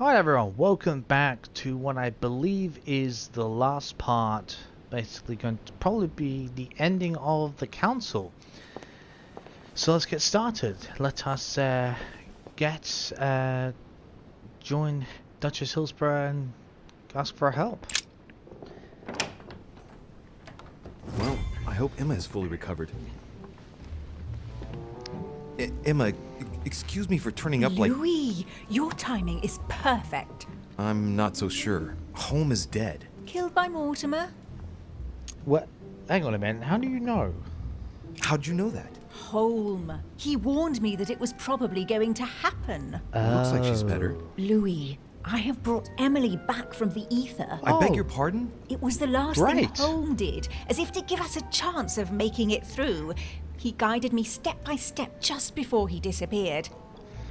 Alright everyone, welcome back to what I believe is the last part, basically going to probably be the ending of the council. So let's get started. Let us join Duchess Hillsborough and ask for help. Well, I hope Emma is fully recovered. Emma, excuse me for turning up like... Louis, your timing is perfect. I'm not so sure. Home is dead. Killed by Mortimer? What? Hang on a minute, how do you know? How'd you know that? Holm. He warned me that it was probably going to happen. Looks like she's better. Louis, I have brought Emily back from the ether. I beg your pardon? It was the last Great. thing Holm did, as if to give us a chance of making it through. He guided me step by step just before he disappeared.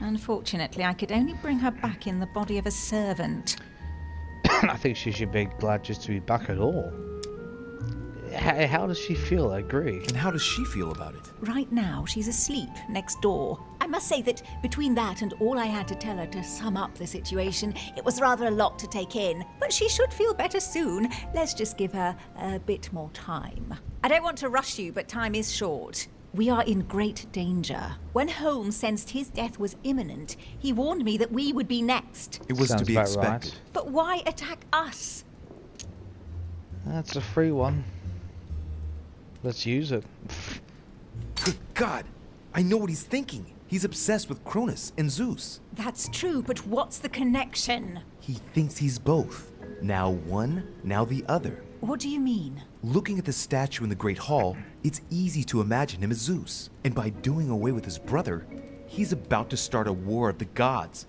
Unfortunately, I could only bring her back in the body of a servant. I think she should be glad just to be back at all. How does she feel? I agree. And how does she feel about it? Right now, she's asleep next door. I must say that between that and all I had to tell her to sum up the situation, it was rather a lot to take in. But she should feel better soon. Let's just give her a bit more time. I don't want to rush you, but time is short. We are in great danger. When Holmes sensed his death was imminent, he warned me that we would be next. It was Sounds to be about expected. right. But why attack us? That's a free one. Let's use it. Good God! I know what he's thinking. He's obsessed with Cronus and Zeus. That's true, but what's the connection? He thinks he's both. Now one, now the other. What do you mean? Looking at the statue in the Great Hall, it's easy to imagine him as Zeus. And by doing away with his brother, he's about to start a war of the gods.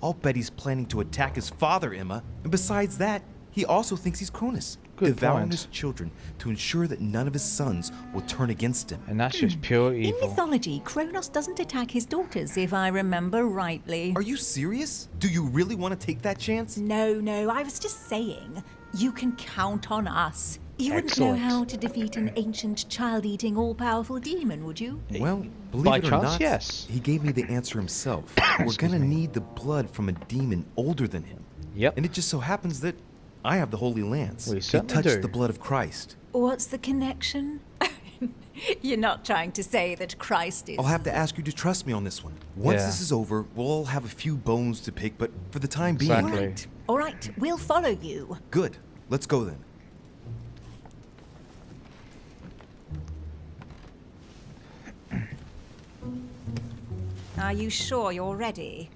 I'll bet he's planning to attack his father, Emma. And besides that, he also thinks he's Cronus, Good devouring point. his children to ensure that none of his sons will turn against him. And that's just pure In evil. mythology, Kronos doesn't attack his daughters, if I remember rightly. Are you serious? Do you really want to take that chance? No, I was just saying. You can count on us. You wouldn't know Excellent. how to defeat an ancient, child-eating, all-powerful demon, would you? Well, believe By it or chance, not, yes. he gave me the answer himself. We're Excuse gonna me. need the blood from a demon older than him. Yep. And it just so happens that I have the Holy Lance. We It certainly touched do. the blood of Christ. What's the connection? You're not trying to say that Christ is... I'll have to ask you to trust me on this one. Once Yeah. this is over, we'll all have a few bones to pick, but for the time being... Exactly. All right, we'll follow you. Good. Let's go then. Are you sure you're ready?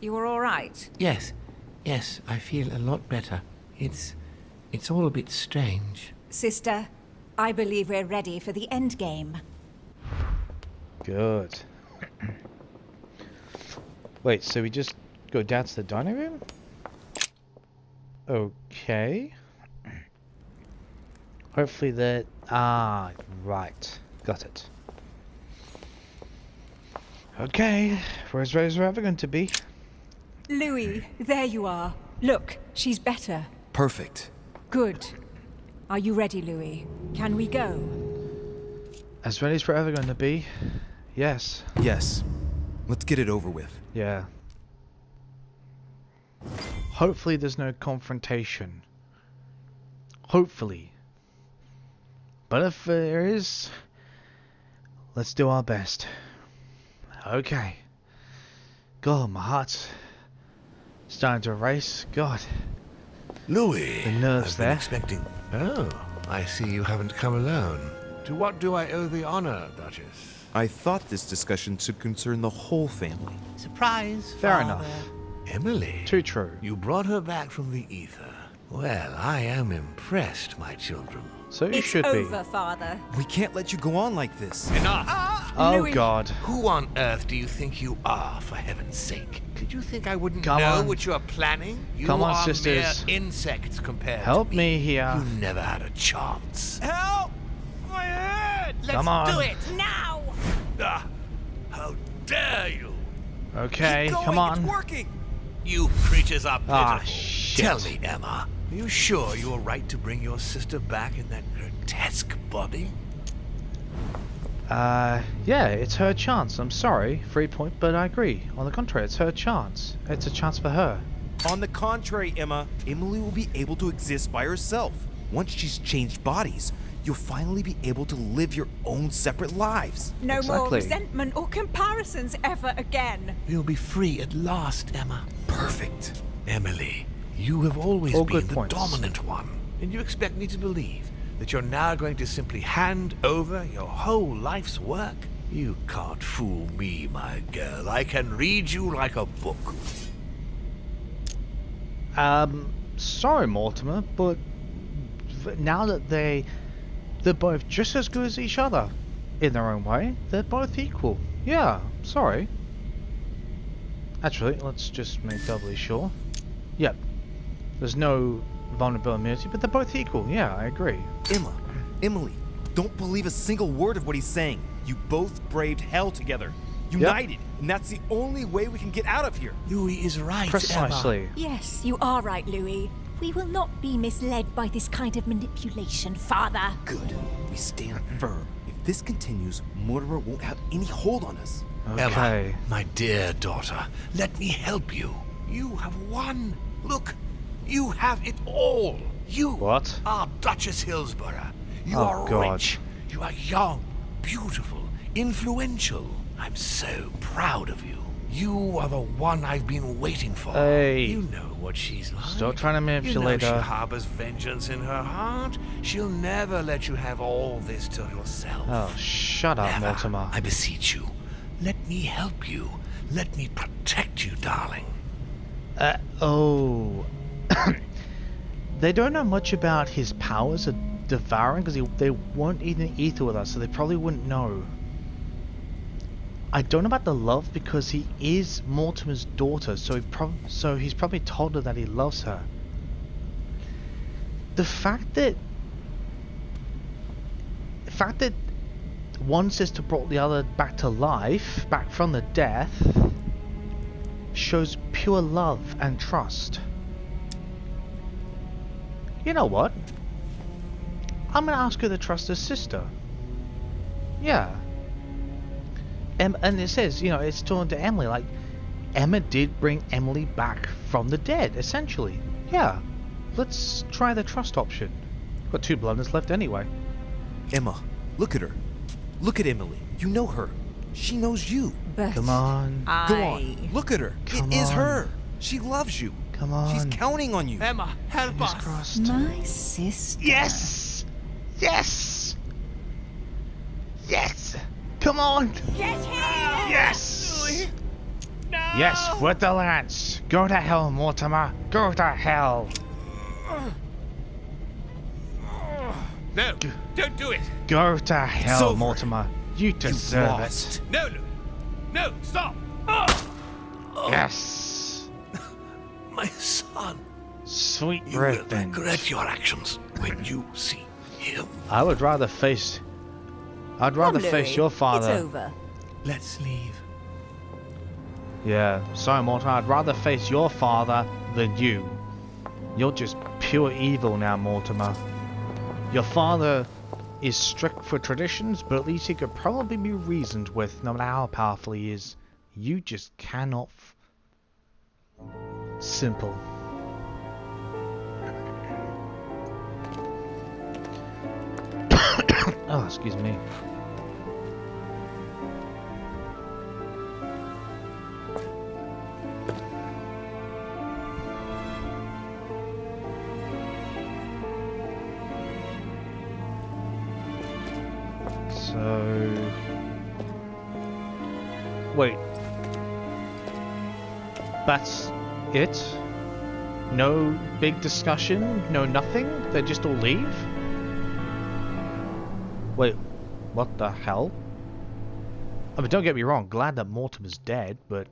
You're all right? Yes, I feel a lot better. It's all a bit strange. Sister, I believe we're ready for the end game. Good. Wait, so we just go down to the dining room? Okay. Hopefully that... Ah, right. Got it. Okay, where's Rosa ever going to be? Louis, there you are. Look, she's better. Perfect. Good. Are you ready, Louis? Can we go? As ready as we're ever going to be. Yes. Yes. Let's get it over with. Yeah. Hopefully there's no confrontation. Hopefully. But if there is, let's do our best. Okay. God, my heart's starting to race. God. Louis, The nerves I've been there. expecting. Oh, I see you haven't come alone. To what do I owe the honor, Duchess? I thought this discussion should concern the whole family. Surprise, Fair Father. enough. Emily. Too true. You brought her back from the ether. Well, I am impressed, my children. So you It's should over, be. Father. We can't let you go on like this. Enough! Oh Louis. God. Who on earth do you think you are, for heaven's sake? Did you think I wouldn't Come know on. what you're planning? You Come on, are sisters. mere insects compared Help to me here. You never had a chance. Help! My head! Come on. Do it now! Ah, how dare you! Okay, Keep going, come on. It's working! You creatures are pitiful. Ah, shit. Tell me, Emma, are you sure you were right to bring your sister back in that grotesque body? Yeah, it's her chance. I'm sorry, 3 point, but I agree. On the contrary, it's her chance. It's a chance for her. On the contrary, Emma, Emily will be able to exist by herself. Once she's changed bodies, you'll finally be able to live your own separate lives. No more Exactly. resentment or comparisons ever again. We'll be free at last, Emma. Perfect. Emily, you have always All been good the points. dominant one, and you expect me to believe that you're now going to simply hand over your whole life's work? You can't fool me, my girl. I can read you like a book. Sorry, Mortimer, but now that they're both just as good as each other in their own way, they're both equal. Yeah, sorry. Actually, let's just make doubly sure. Yep. There's no vulnerable immunity, but they're both equal. Yeah, I agree. Emma, Emily, don't believe a single word of what he's saying. You both braved hell together. United. And that's the only way we can get out of here. Louis is right, Emma. Precisely. Yes, you are right, Louis. We will not be misled by this kind of manipulation, Father. Good. We stand firm. If this continues, Mortimer won't have any hold on us. Okay. Emma, my dear daughter, let me help you. You have won. Look, you have it all. You What? are Duchess Hillsborough. You Oh, are God. rich. You are young, beautiful, influential. I'm so proud of you. You are the one I've been waiting for. Hey. You know what she's like. Stop trying to You know manipulate she her. harbors vengeance in her heart. She'll never let you have all this to yourself. Oh, shut up, Never. Mortimer. I beseech you. Let me help you. Let me protect you, darling. Oh. They don't know much about his powers of devouring because they weren't eating ether with us, so they probably wouldn't know. I don't know about the love because he is Mortimer's daughter, so he's probably told her that he loves her. The fact that one sister brought the other back to life, back from the death, shows pure love and trust. You know what? I'm gonna ask her to trust her sister. Yeah. And it says, you know, it's told to Emily, like, Emma did bring Emily back from the dead, essentially. Yeah. Let's try the trust option. Got 2 blunders left anyway. Emma, look at her. Look at Emily. You know her. She knows you. But Come on. Go on. Look at her. Come it is on. her. She loves you. Come on. She's counting on you. Emma, help Fingers us. crossed. My sister. Yes! Yes! Yes! Come on! Get here! Yes! Yes, with the lance. Go to hell, Mortimer. Go to hell. No, don't do it. Go to hell, over. Mortimer. You You deserve lost. No, Louis. No, stop. it. Yes. My son. Sweet You will revenge. regret your actions when you see him. I would rather face. I'd rather Come, face Louis. your It's father. over. Let's leave. Yeah, sorry, Mortimer. I'd rather face your father than you. You're just pure evil now, Mortimer. Your father is strict for traditions, but at least he could probably be reasoned with, no matter how powerful he is. You just cannot. Simple. Oh, excuse me. So... Wait. That's it? No big discussion? No nothing? They just all leave? Wait, what the hell? I mean, don't get me wrong, glad that Mortimer's dead, but...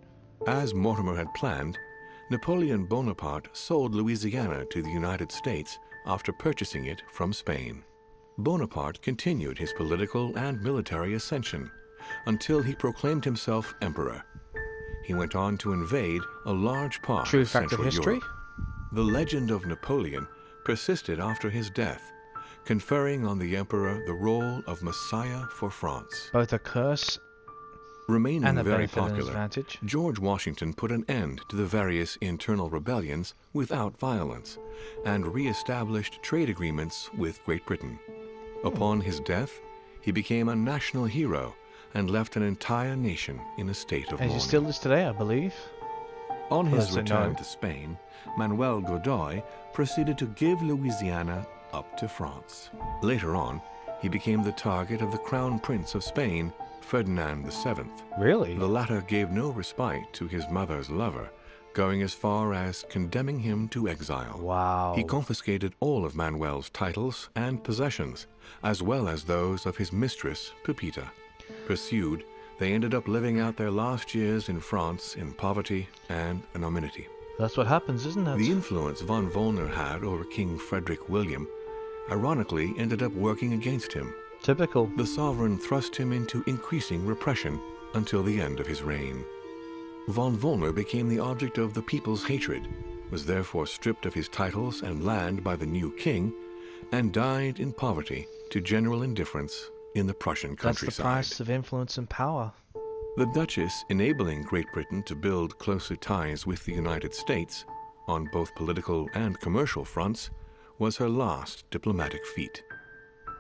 As Mortimer had planned, Napoleon Bonaparte sold Louisiana to the United States after purchasing it from Spain. Bonaparte continued his political and military ascension until he proclaimed himself emperor. He went on to invade a large part True of fact of Central history? Europe. The legend of Napoleon persisted after his death, conferring on the emperor the role of Messiah for France. Both a curse... Remaining And a very benefit and popular, advantage. George Washington put an end to the various internal rebellions without violence and re-established trade agreements with Great Britain. Upon his death, he became a national hero and left an entire nation in a state of And mourning. he still is today, I believe. On Well, his that's a return no. to Spain, Manuel Godoy proceeded to give Louisiana up to France. Later on, he became the target of the Crown Prince of Spain, Ferdinand VII. Really? The latter gave no respite to his mother's lover, going as far as condemning him to exile. Wow. He confiscated all of Manuel's titles and possessions, as well as those of his mistress, Pepita. Pursued, they ended up living out their last years in France in poverty and anonymity. That's what happens, isn't it? The influence von Wollner had over King Frederick William ironically ended up working against him. Typical. The sovereign thrust him into increasing repression until the end of his reign. Von Wollner became the object of the people's hatred, was therefore stripped of his titles and land by the new king, and died in poverty to general indifference in the Prussian That's countryside. the price of influence and power. The Duchess, enabling Great Britain to build closer ties with the United States, on both political and commercial fronts, was her last diplomatic feat.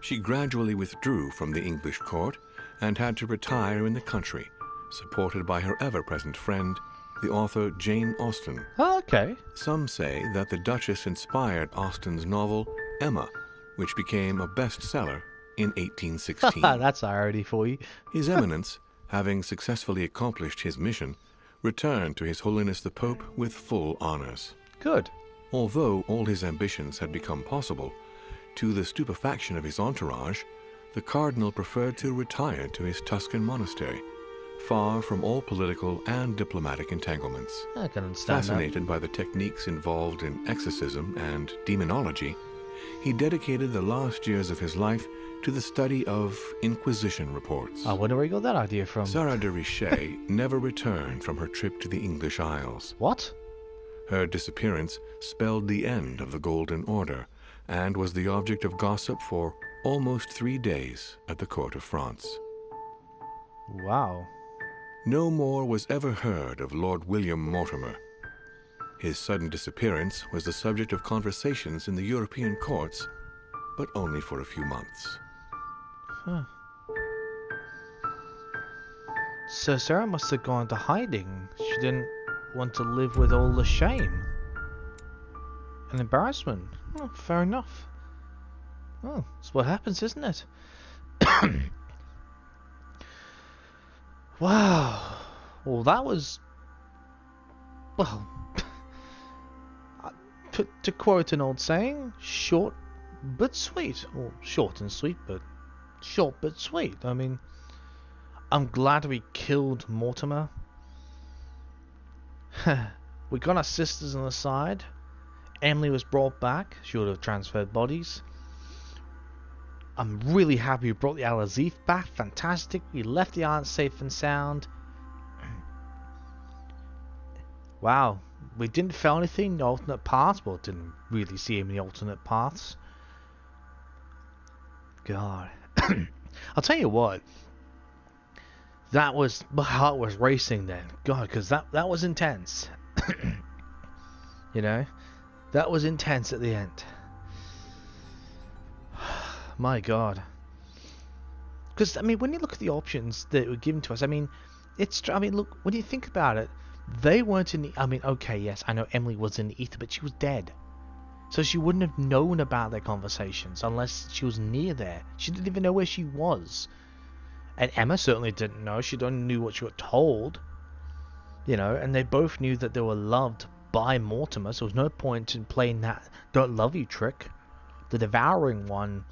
She gradually withdrew from the English court and had to retire in the country, supported by her ever-present friend, the author Jane Austen. Oh, okay. Some say that the Duchess inspired Austen's novel Emma, which became a bestseller in 1816. That's irony for you. His Eminence, having successfully accomplished his mission, returned to His Holiness the Pope with full honors. Good. Although all his ambitions had become possible, to the stupefaction of his entourage, the Cardinal preferred to retire to his Tuscan monastery, far from all political and diplomatic entanglements. I can understand Fascinated by the techniques involved in exorcism and demonology, he dedicated the last years of his life to the study of Inquisition reports. that. I wonder where you got that idea from. Sarah de Richet never returned from her trip to the English Isles. What? Her disappearance spelled the end of the Golden Order and was the object of gossip for almost 3 days at the court of France. Wow. No more was ever heard of Lord William Mortimer. His sudden disappearance was the subject of conversations in the European courts, but only for a few months. Huh. So Sarah must have gone to hiding. She didn't want to live with all the shame and embarrassment. Oh, fair enough. Oh, that's what happens, isn't it? Wow. Well, that was... Well... to quote an old saying, short but sweet. Or short and sweet, but short but sweet. I mean, I'm glad we killed Mortimer. We got our sisters on the side. Emily was brought back. She would have transferred bodies. I'm really happy we brought the Al-Azif back. Fantastic. We left the island safe and sound. Wow. We didn't fail anything in the alternate paths. Well, didn't really see any alternate paths. God. I'll tell you what. That was... My heart was racing then. God, because that was intense. You know? That was intense at the end. My God. Because, I mean, when you look at the options that were given to us, I mean, look, when you think about it, they weren't in the... I mean, okay, yes, I know Emily was in the ether, but she was dead. So she wouldn't have known about their conversations unless she was near there. She didn't even know where she was. And Emma certainly didn't know. She only knew what she was told. You know, and they both knew that they were loved by Mortimer, so there was no point in playing that don't love you trick. The devouring one,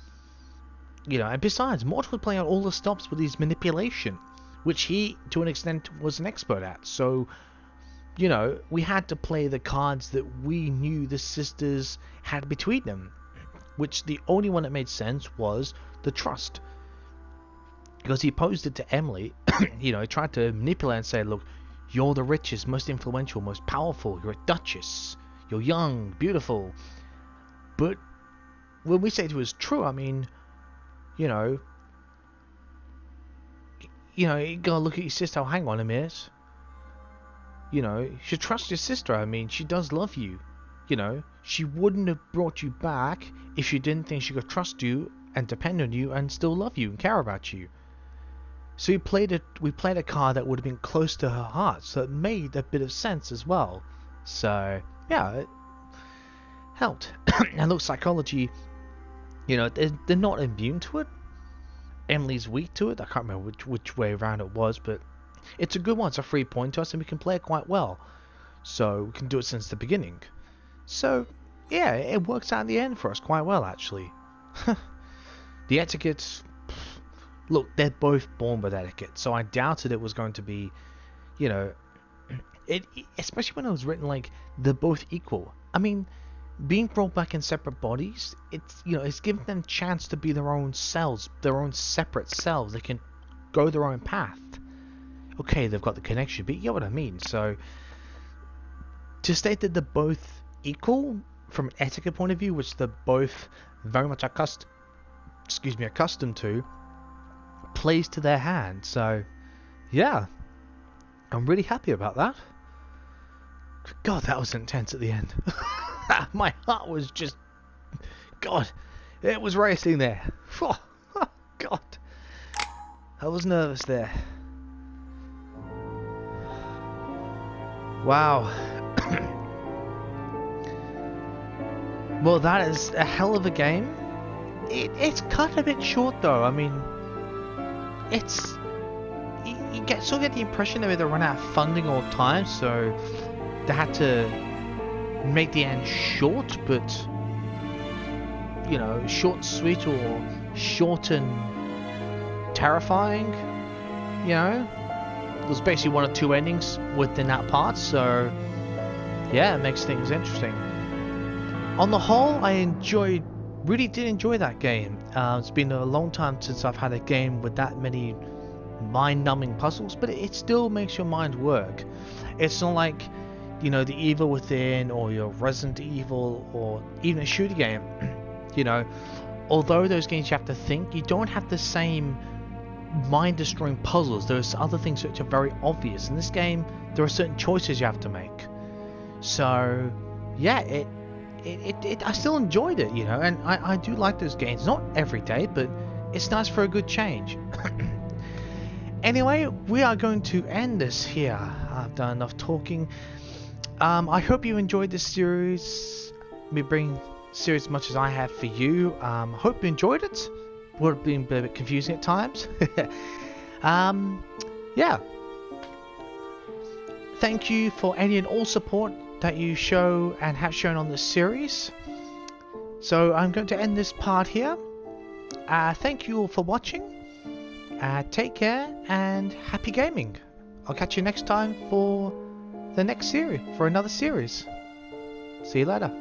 you know, and besides, Mortimer was playing out all the stops with his manipulation, which he, to an extent, was an expert at. So, you know, we had to play the cards that we knew the sisters had between them, which the only one that made sense was the trust. Because he posed it to Emily, you know, he tried to manipulate and say, look, you're the richest, most influential, most powerful. You're a duchess. You're young, beautiful. But when we say it was true, I mean, you know, you know, you gotta look at your sister. Oh, hang on a minute. You know, you should trust your sister. I mean, she does love you. You know, she wouldn't have brought you back if she didn't think she could trust you and depend on you and still love you and care about you. So we played a card that would have been close to her heart, so it made a bit of sense as well. So yeah, it helped. And look, psychology, you know, they're not immune to it. Emily's weak to it. I can't remember which way around it was, but it's a good one. It's a free point to us, and we can play it quite well. So we can do it since the beginning. So yeah, it works out in the end for us quite well, actually. The etiquette, look, they're both born with etiquette, so I doubted it was going to be, you know, especially when it was written like they're both equal. I mean, being brought back in separate bodies, it's, you know, it's giving them a chance to be their own selves, their own separate selves. They can go their own path. Okay, they've got the connection, but you know what I mean. So to state that they're both equal from an etiquette point of view, which they're both very much accustomed to, plays to their hand. So yeah, I'm really happy about that. God, that was intense at the end. My heart was just, God, it was racing there. Oh, God, I was nervous there. Wow. Well, that is a hell of a game. It's cut a bit short though. I mean, it's, you sort of get the impression that they run out of funding all the time, so they had to make the end short, but you know, short and sweet, or short and terrifying. You know, there's basically one or two endings within that part, so yeah, it makes things interesting. On the whole, I really did enjoy that game. It's been a long time since I've had a game with that many mind-numbing puzzles, but it still makes your mind work. It's not like, you know, the Evil Within or your Resident Evil or even a shooter game. You know, although those games you have to think, you don't have the same mind-destroying puzzles. There's other things which are very obvious. In this game, there are certain choices you have to make. So yeah, I still enjoyed it, you know, and I do like those games. Not every day, but it's nice for a good change. Anyway, we are going to end this here. I've done enough talking. I hope you enjoyed this series. Me bring series as much as I have for you. Hope you enjoyed it. Would have been a bit confusing at times. Yeah. Thank you for any and all support that you show and have shown on this series. So I'm going to end this part here. Thank you all for watching. Take care and happy gaming. I'll catch you next time for the next series, for another series. See you later.